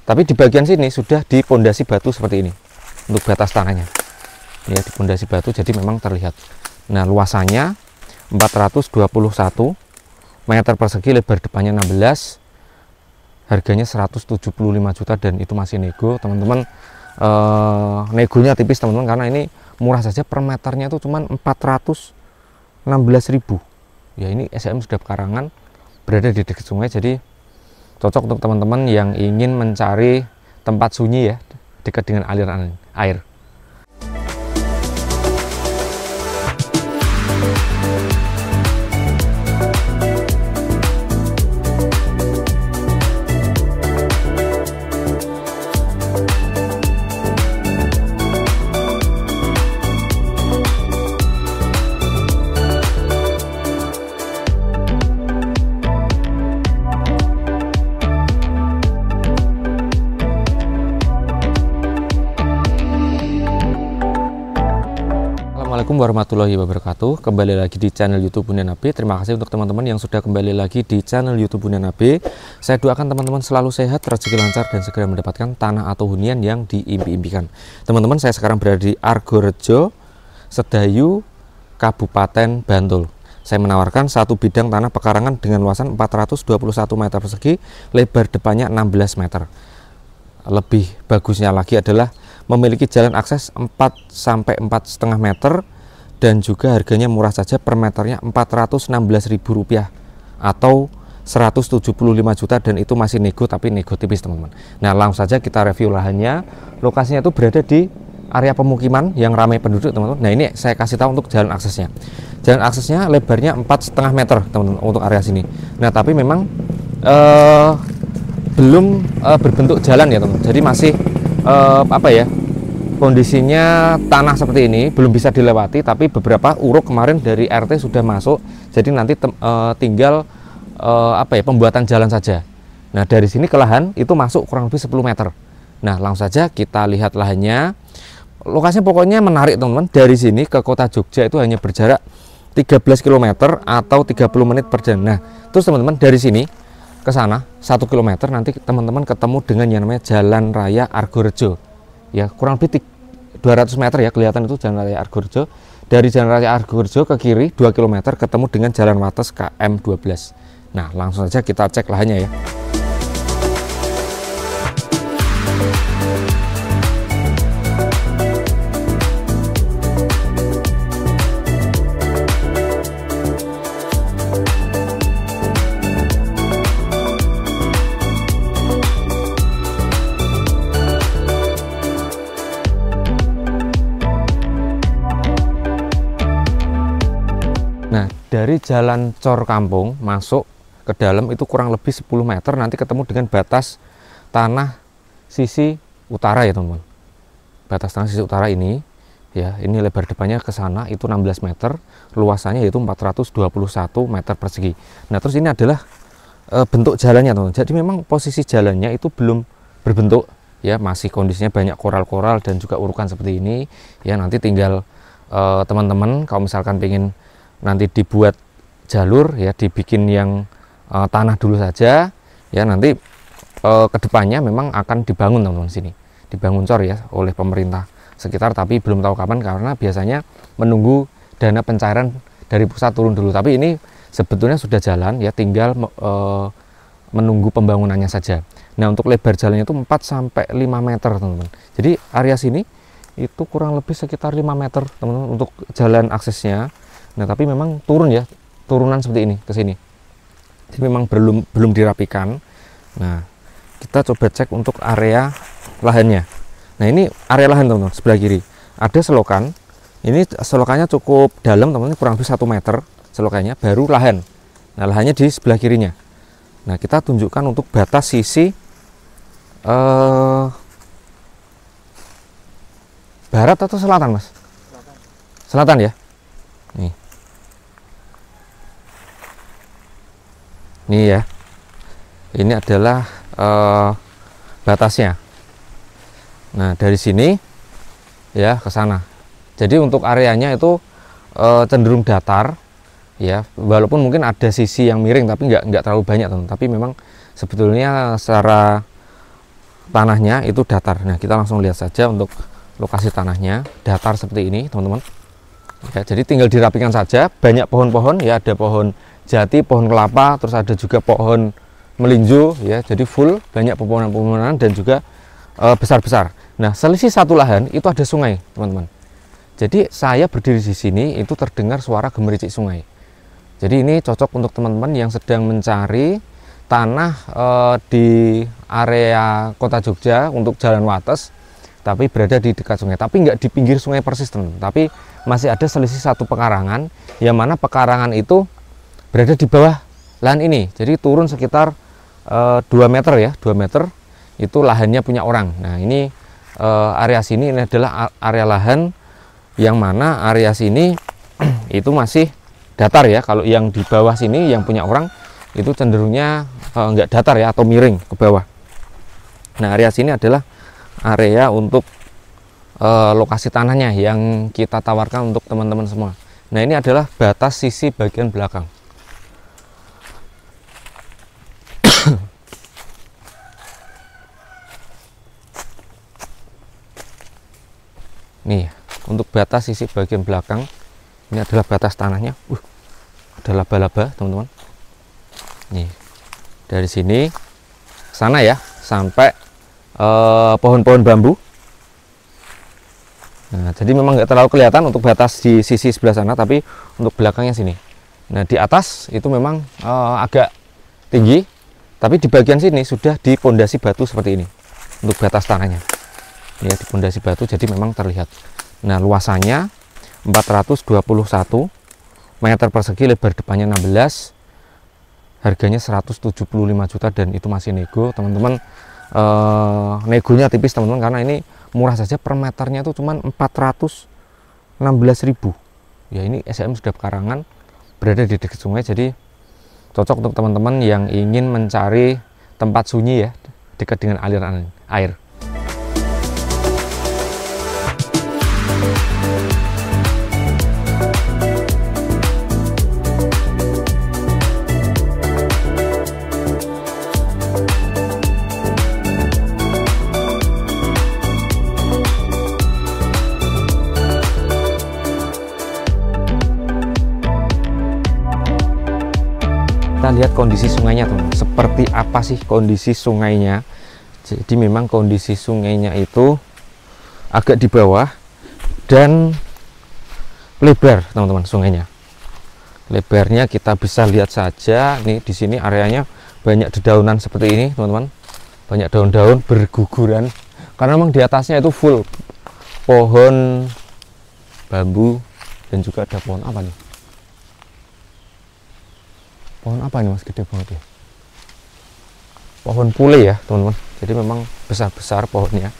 Tapi di bagian sini sudah dipondasi batu seperti ini untuk batas tanahnya. Ya, dipondasi batu jadi memang terlihat. Nah, luasannya 421 meter persegi, lebar depannya 16, harganya 175 juta dan itu masih nego, teman-teman. Negonya tipis, teman-teman, karena ini murah saja, per meternya itu cuma 416.000. Ya, ini SHM sudah pekarangan, berada di dekat sungai, jadi cocok untuk teman-teman yang ingin mencari tempat sunyi ya, dekat dengan aliran air. Assalamualaikum warahmatullahi wabarakatuh. Kembali lagi di channel YouTube Hunian AB. Terima kasih untuk teman-teman yang sudah kembali lagi di channel YouTube Hunian AB. Saya doakan teman-teman selalu sehat, rezeki lancar, dan segera mendapatkan tanah atau hunian yang diimpi-impikan. Teman-teman, saya sekarang berada di Argorejo, Sedayu, Kabupaten Bantul. Saya menawarkan satu bidang tanah pekarangan dengan luasan 421 meter persegi, lebar depannya 16 meter. Lebih bagusnya lagi adalah memiliki jalan akses 4-4,5 meter dan juga harganya murah saja, per meternya Rp416.000 atau 175 juta dan itu masih nego, tapi nego tipis, teman-teman. Nah, langsung saja kita review lahannya. Lokasinya itu berada di area pemukiman yang ramai penduduk, teman-teman. Nah, ini saya kasih tahu untuk jalan aksesnya. Jalan aksesnya lebarnya 4,5 meter, teman-teman, untuk area sini. Nah, tapi memang belum berbentuk jalan ya, teman-teman. Jadi masih kondisinya tanah seperti ini, belum bisa dilewati, tapi beberapa uruk kemarin dari RT sudah masuk, jadi nanti tinggal pembuatan jalan saja. Nah, dari sini ke lahan itu masuk kurang lebih 10 meter. Nah, langsung saja kita lihat lahannya. Lokasinya pokoknya menarik, teman-teman. Dari sini ke kota Jogja itu hanya berjarak 13 km atau 30 menit per jam. Nah, terus teman-teman dari sini ke sana 1 km nanti teman-teman ketemu dengan yang namanya Jalan Raya Argorejo. Ya, kurang lebih 200 meter ya, kelihatan itu Jalan Raya Argorejo. Dari Jalan Raya Argorejo ke kiri 2 km ketemu dengan Jalan Wates KM12. Nah, langsung saja kita cek lahannya ya. Nah, dari jalan Cor Kampung masuk ke dalam itu kurang lebih 10 meter nanti ketemu dengan batas tanah sisi utara ya, teman-teman. Batas tanah sisi utara ini ya, ini lebar depannya ke sana itu 16 meter, luasannya yaitu 421 meter persegi. Nah, terus ini adalah bentuk jalannya, teman-teman. Jadi memang posisi jalannya itu belum berbentuk ya, masih kondisinya banyak koral-koral dan juga urukan seperti ini ya. Nanti tinggal teman-teman kalau misalkan pengen nanti dibuat jalur ya, dibikin yang tanah dulu saja ya, nanti kedepannya memang akan dibangun, teman-teman, sini dibangun cor ya oleh pemerintah sekitar, tapi belum tahu kapan karena biasanya menunggu dana pencairan dari pusat turun dulu. Tapi ini sebetulnya sudah jalan ya, tinggal menunggu pembangunannya saja. Nah, untuk lebar jalannya itu 4-5 meter, teman-teman. Jadi area sini itu kurang lebih sekitar 5 meter, teman-teman, untuk jalan aksesnya. Nah, tapi memang turun ya, turunan seperti ini ke sini. Jadi memang belum dirapikan. Nah, kita coba cek untuk area lahannya. Nah, ini area lahan, teman-teman, sebelah kiri. Ada selokan. Ini selokannya cukup dalam, teman-teman, kurang lebih 1 meter selokannya, baru lahan. Nah, lahannya di sebelah kirinya. Nah, kita tunjukkan untuk batas sisi barat atau selatan, Mas? Selatan ya. Nih. Ini ya, ini adalah batasnya. Nah, dari sini ya ke sana. Jadi untuk areanya itu cenderung datar ya, walaupun mungkin ada sisi yang miring, tapi nggak terlalu banyak, teman. Tapi memang sebetulnya secara tanahnya itu datar. Nah, kita langsung lihat saja untuk lokasi tanahnya datar seperti ini, teman-teman. Ya, jadi tinggal dirapikan saja. Banyak pohon-pohon ya, ada pohon jati, pohon kelapa, terus ada juga pohon melinjo ya. Jadi full banyak pepohonan-pepohonan dan juga besar-besar. Nah, selisih satu lahan itu ada sungai, teman-teman. Jadi saya berdiri di sini itu terdengar suara gemericik sungai. Jadi ini cocok untuk teman-teman yang sedang mencari tanah di area kota Jogja untuk jalan wates, tapi berada di dekat sungai, tapi nggak di pinggir sungai persis, teman-teman. Tapi masih ada selisih satu pekarangan, yang mana pekarangan itu berada di bawah lahan ini. Jadi turun sekitar 2 meter ya, 2 meter itu lahannya punya orang. Nah, ini area sini ini adalah area lahan yang mana area sini itu masih datar ya. Kalau yang di bawah sini yang punya orang itu cenderungnya enggak datar ya, atau miring ke bawah. Nah, area sini adalah area untuk lokasi tanahnya yang kita tawarkan untuk teman-teman semua. Nah, ini adalah batas sisi bagian belakang. Nih, untuk batas sisi bagian belakang ini adalah batas tanahnya. Ada laba-laba, teman-teman. Nih, dari sini sana ya sampai pohon-pohon bambu. Nah, jadi memang nggak terlalu kelihatan untuk batas di sisi sebelah sana, tapi untuk belakangnya sini. Nah, di atas itu memang agak tinggi, tapi di bagian sini sudah dipondasi batu seperti ini untuk batas tanahnya. Ya, dipondasi batu, jadi memang terlihat. Nah, luasannya 421 meter persegi, lebar depannya 16, harganya 175 juta dan itu masih nego, teman-teman. Negonya tipis, teman-teman, karena ini murah saja, per meternya itu cuma 416.000. Ya, ini SMM sudah pekarangan, berada di dekat sungai, jadi cocok untuk teman-teman yang ingin mencari tempat sunyi ya, dekat dengan aliran air. Kita lihat kondisi sungainya, teman. Seperti apa sih kondisi sungainya? Jadi memang kondisi sungainya itu agak di bawah dan lebar, teman-teman. Sungainya lebarnya kita bisa lihat saja. Nih, di sini areanya banyak dedaunan seperti ini, teman-teman. Banyak daun-daun berguguran karena memang di atasnya itu full pohon bambu dan juga ada pohon apa nih? Pohon apa ini, Mas? Gede banget ya. Pohon pule ya, teman-teman. Jadi memang besar-besar pohonnya.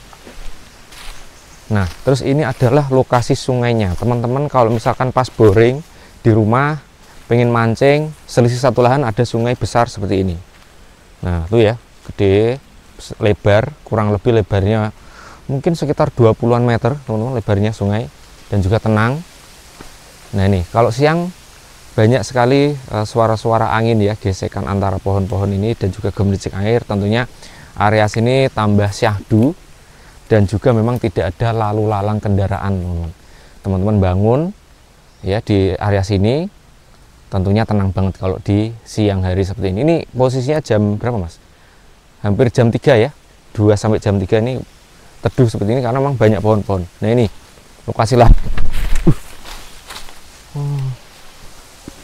Nah, terus ini adalah lokasi sungainya. Teman-teman kalau misalkan pas boring di rumah, pengen mancing, selisih satu lahan ada sungai besar seperti ini. Nah, itu ya, gede, lebar, kurang lebih lebarnya mungkin sekitar 20-an meter, teman-teman, lebarnya sungai, dan juga tenang. Nah, ini kalau siang banyak sekali suara-suara angin ya, gesekan antara pohon-pohon ini dan juga gemericik air. Tentunya area sini tambah syahdu dan juga memang tidak ada lalu lalang kendaraan, teman-teman. Bangun ya di area sini tentunya tenang banget kalau di siang hari seperti ini. Ini posisinya jam berapa, Mas? Hampir jam 3 ya, 2 sampai jam 3 ini teduh seperti ini karena memang banyak pohon-pohon. Nah, ini lokasi lah.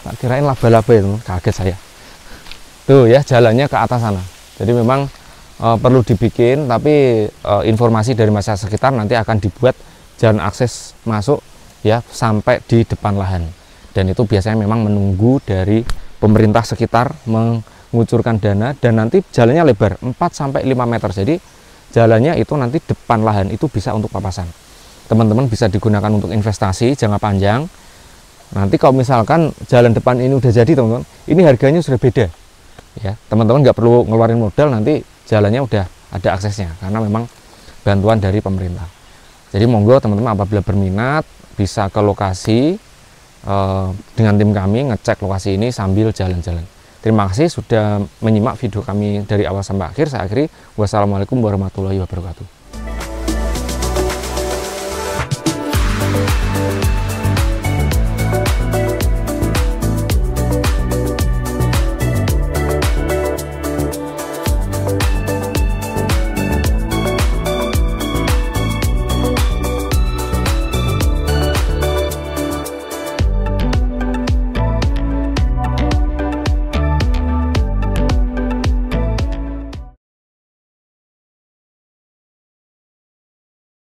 Tak kirain laba-laba itu, kaget saya. Tuh ya, jalannya ke atas sana. Jadi memang perlu dibikin, tapi informasi dari masyarakat sekitar nanti akan dibuat jalan akses masuk ya sampai di depan lahan. Dan itu biasanya memang menunggu dari pemerintah sekitar mengucurkan dana, dan nanti jalannya lebar 4 sampai 5 meter. Jadi jalannya itu nanti depan lahan itu bisa untuk papasan. Teman-teman bisa digunakan untuk investasi jangka panjang. Nanti kalau misalkan jalan depan ini udah jadi, teman-teman, ini harganya sudah beda ya. Teman-teman nggak perlu ngeluarin modal, nanti jalannya udah ada aksesnya karena memang bantuan dari pemerintah. Jadi monggo teman-teman apabila berminat bisa ke lokasi dengan tim kami, ngecek lokasi ini sambil jalan-jalan. Terima kasih sudah menyimak video kami dari awal sampai akhir. Saya akhiri. Wassalamualaikum warahmatullahi wabarakatuh.